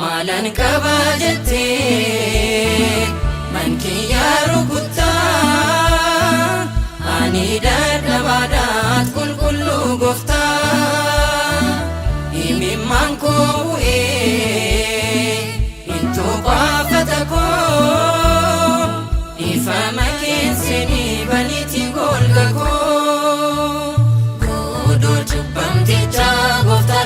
maalan qaba jettee mankiyyaa rukuttaa ani dadhabaadhaat qulqulluu gooftaa imimmaan koo bu'ee ittuu baafata koo ifama keensanii baniitii golga koo godoo cubbamtichaa gooftaa